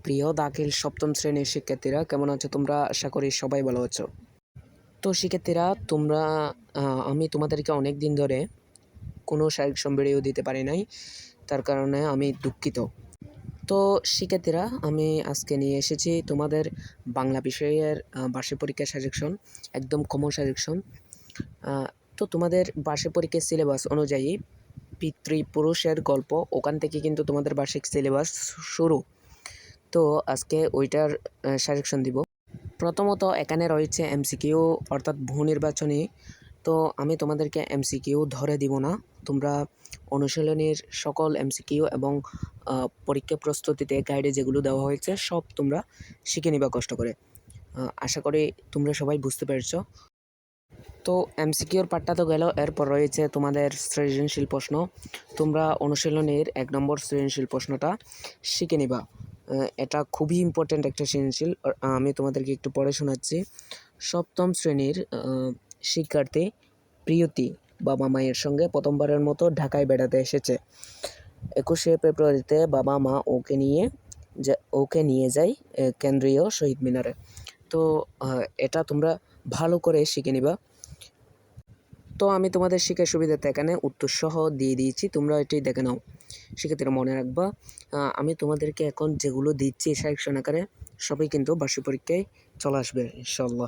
প্রিয় দাখিল সপ্তম শ্রেণীর শিক্ষার্থীরা, কেমন আছো তোমরা? আশা করি সবাই ভালো আছো। তো শিক্ষার্থীরা, তোমরা আমি তোমাদেরকে অনেক দিন ধরে কোনো সাজেশন ভিডিও দিতে পারি নাই, তার কারণে আমি দুঃখিত। তো শিক্ষার্থীরা, আমি আজকে নিয়ে এসেছি তোমাদের বাংলা বিষয়ের বার্ষিক পরীক্ষার সাজেশন, একদম কমন সাজেশন। তো তোমাদের বার্ষিক পরীক্ষার সিলেবাস অনুযায়ী পিতৃপুরুষের গল্প, ওখান থেকে কিন্তু তোমাদের বার্ষিক সিলেবাস শুরু। তো আজকে ওইটার সাজেশন দিব। প্রথমত এখানে রয়েছে এমসিকিউ, অর্থাৎ বহু নির্বাচনী। তো আমি তোমাদেরকে এমসিকিউ ধরে দিব না, তোমরা অনুশীলনীর সকল এমসিকিউ এবং পরীক্ষা প্রস্তুতিতে গাইডে যেগুলো দেওয়া হয়েছে সব তোমরা শিখে নিবা কষ্ট করে। আশা করি তোমরা সবাই বুঝতে পেরেছ। তো এমসিকিউর পার্টটা তো গেল, এরপর রয়েছে তোমাদের সৃজনশীল প্রশ্ন। তোমরা অনুশীলনীর 1 নম্বর সৃজনশীল প্রশ্নটা শিখে নিবা। এটা খুবই ইম্পর্ট্যান্ট একটা সৃজনশীল, আমি তোমাদেরকে একটু পড়ে শোনাচ্ছি। সপ্তম শ্রেণীর শিক্ষার্থী প্রিয়তি বাবা মায়ের সঙ্গে প্রথমবারের মতো ঢাকায় বেড়াতে এসেছে। 21শে ফেব্রুয়ারিতে বাবা মা ওকে নিয়ে যায় কেন্দ্রীয় শহীদ মিনারে। তো এটা তোমরা ভালো করে শিখে নিবা। তো আমি তোমাদের শিখার সুবিধাতে এখানে উত্তর সহ দিয়ে দিয়েছি, তোমরা এটি দেখে নাও। সেক্ষেত্রে মনে রাখবা, আমি তোমাদেরকে এখন যেগুলো দিচ্ছি সাজেশন আকারে সবই কিন্তু বার্ষিক পরীক্ষায় চলে আসবে ইনশাল্লাহ।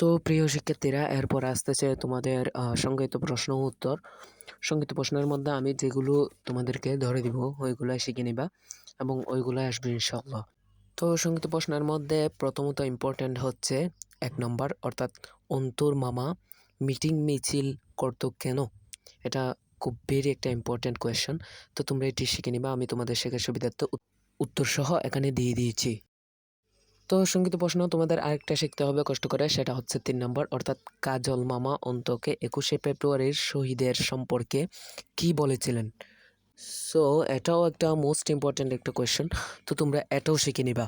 তো প্রিয় শিক্ষার্থীরা, এরপর আসতেছে তোমাদের সংক্ষিপ্ত প্রশ্ন উত্তর। সংক্ষিপ্ত প্রশ্নের মধ্যে আমি যেগুলো তোমাদেরকে ধরে দিব ওইগুলো শিখে নিবা এবং ওইগুলো আসবে ইনশাল্লাহ। তো সংক্ষিপ্ত প্রশ্নের মধ্যে প্রথমত ইম্পর্ট্যান্ট হচ্ছে 1 নম্বর, অর্থাৎ অন্তুর মামা মিটিং মিছিল করতো কেন? এটা খুব ভেরি একটা ইম্পর্ট্যান্ট কোয়েশ্চেন। তো তোমরা এটি শিখে নিবা, আমি তোমাদের শেখার সুবিধার্থে উত্তর সহ এখানে দিয়ে দিয়েছি। তো সংক্ষিপ্ত প্রশ্ন তোমাদের আরেকটা শিখতে হবে কষ্ট করে, সেটা হচ্ছে 3 নম্বর, অর্থাৎ কাজল মামা অন্তকে 21শে ফেব্রুয়ারির শহীদের সম্পর্কে কি বলেছিলেন? সো এটাও একটা মোস্ট ইম্পর্ট্যান্ট একটা কোয়েশ্চেন, তো তোমরা এটাও শিখে নিবা।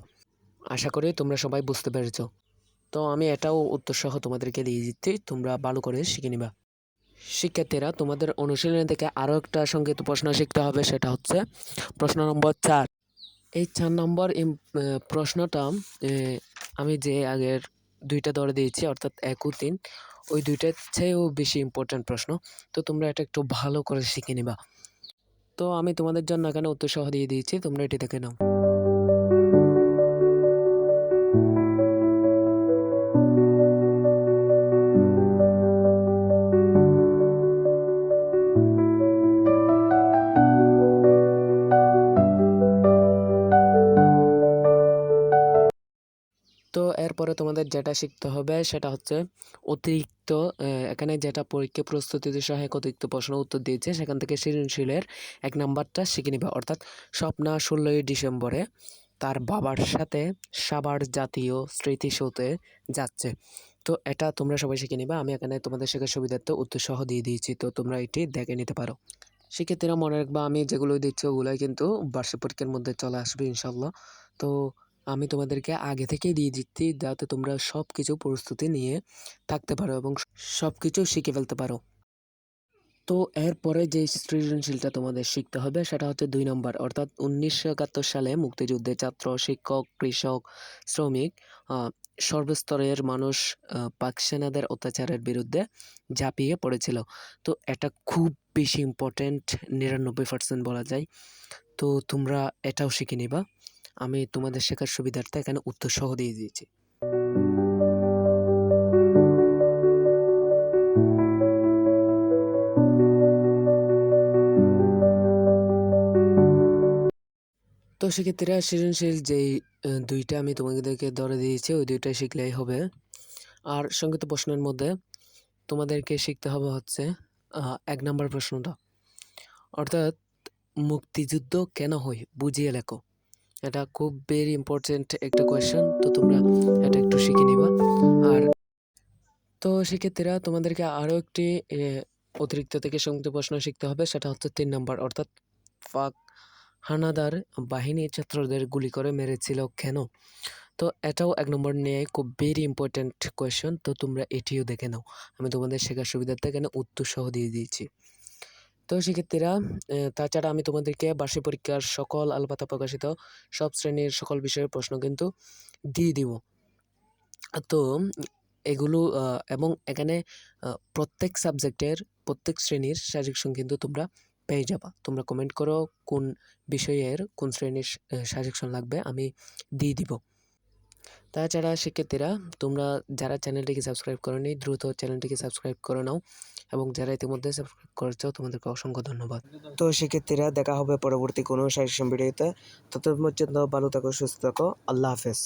আশা করি তোমরা সবাই বুঝতে পেরেছ। তো আমি এটাও উত্তর সহ তোমাদেরকে দিয়ে দিচ্ছি, তোমরা ভালো করে শিখে নিবা। শিক্ষার্থীরা, তোমাদের অনুশীলনী থেকে আরও একটা সংক্ষিপ্ত প্রশ্ন শিখতে হবে, সেটা হচ্ছে প্রশ্ন নম্বর 4। এই 4 নম্বর প্রশ্নটা আমি যে আগের দুইটা ধরে দিয়েছি, অর্থাৎ 1 ও 3, ওই দুইটার চেয়েও বেশি ইম্পর্ট্যান্ট প্রশ্ন। তো তোমরা এটা একটু ভালো করে শিখে নিবা। তো আমি তোমাদের জন্য এখানে উত্তর সহ দিয়ে দিয়েছি, তোমরা এটি দেখে নাও। তো এরপরে তোমাদের যেটা শিখতে হবে সেটা হচ্ছে অতিরিক্ত, এখানে যেটা পরীক্ষা প্রস্তুতিতে সহায়ক অতিরিক্ত প্রশ্ন উত্তর দিয়েছে সেখান থেকে সৃজনশীলের 1 নাম্বারটা শিখে নিবা। অর্থাৎ স্বপ্না 16ই ডিসেম্বরে তার বাবার সাথে সাভার জাতীয় স্মৃতিসৌধে যাচ্ছে। তো এটা তোমরা সবাই শিখে নিবা, আমি এখানে তোমাদের শেখার সুবিধার্থে উত্তর সহ দিয়ে দিয়েছি, তো তোমরা এটি দেখে নিতে পারো। শিক্ষার্থীরা মনে রাখবা, আমি যেগুলো দিচ্ছি ওগুলোই কিন্তু বার্ষিক পরীক্ষার মধ্যে চলে আসবে ইনশাল্লাহ। তো আমি তোমাদেরকে আগে থেকেই দিয়ে দিচ্ছি, যাতে তোমরা সব কিছু প্রস্তুতি নিয়ে থাকতে পারো এবং সব কিছু শিখে ফেলতে পারো। তো এরপরে যে সৃজনশীলটা তোমাদের শিখতে হবে সেটা হচ্ছে 2 নম্বর, অর্থাৎ 1971 সালে মুক্তিযুদ্ধে ছাত্র, শিক্ষক, কৃষক, শ্রমিক, সর্বস্তরের মানুষ পাক সেনাদের অত্যাচারের বিরুদ্ধে ঝাঁপিয়ে পড়েছিল। তো এটা খুব বেশি ইম্পর্ট্যান্ট, 99% বলা যায়। তো তোমরা এটাও শিখে নিবা, আমি তোমাদের শেখার সুবিধার্থে এখানে উত্তর সহ দিয়ে দিয়েছি। তো সেক্ষেত্রে সৃজনশীল যেই দুইটা আমি তোমাদেরকে ধরে দিয়েছি ওই দুইটা শিখলেই হবে। আর সংক্ষিপ্ত প্রশ্নের মধ্যে তোমাদেরকে শিখতে হবে হচ্ছে 1 নম্বর প্রশ্নটা, অর্থাৎ মুক্তিযুদ্ধ কেন হয় বুঝিয়ে লেখো। এটা খুব ভেরি ইম্পর্টেন্ট একটা কোয়েশ্চেন, তো তোমরা এটা একটু শিখে নিবা। আর তো শিক্ষার্থীরা তোমাদেরকে আরও একটি অতিরিক্ত থেকে সংযুক্ত প্রশ্ন শিখতে হবে, সেটা হচ্ছে 3 নম্বর। অর্থাৎ পাক হানাদার বাহিনী ছাত্রদের গুলি করে মেরেছিল কেন। তো এটাও 1 নম্বর নিয়ে খুব ভেরি ইম্পর্টেন্ট কোয়েশ্চেন, তো তোমরা এটিও দেখে নাও। আমি তোমাদের শেখার সুবিধার্থে এখানে উত্তর সহ দিয়ে দিয়েছি। তো শিক্ষার্থীরা তাছাড়া আমি তোমাদেরকে বার্ষিক পরীক্ষার সকল আলবাতা প্রকাশিত সব শ্রেণীর সকল বিষয়ের প্রশ্ন কিন্তু দিয়ে দিব। তো এগুলো এবং এখানে প্রত্যেক সাবজেক্টের প্রত্যেক শ্রেণীর সাজেশন কিন্তু তোমরা পেয়ে যাবা। তোমরা কমেন্ট করো কোন বিষয়ের কোন শ্রেণীর সাজেশন লাগবে, আমি দিয়ে দিব। তাছাড়া শিক্ষার্থীরা তোমরা যারা চ্যানেলটিকে সাবস্ক্রাইব করোনি দ্রুত চ্যানেলটিকে সাবস্ক্রাইব করে নাও, এবং যারা ইতিমধ্যে সাবস্ক্রাইব করেছো তোমাদেরকে অসংখ্য ধন্যবাদ। তো শিক্ষার্থীরা দেখা হবে পরবর্তী কোনো সাজেশন ভিডিওতে। ততক্ষণ পর্যন্ত ভালো থাকো, সুস্থ থাকো, আল্লাহ হাফেজ।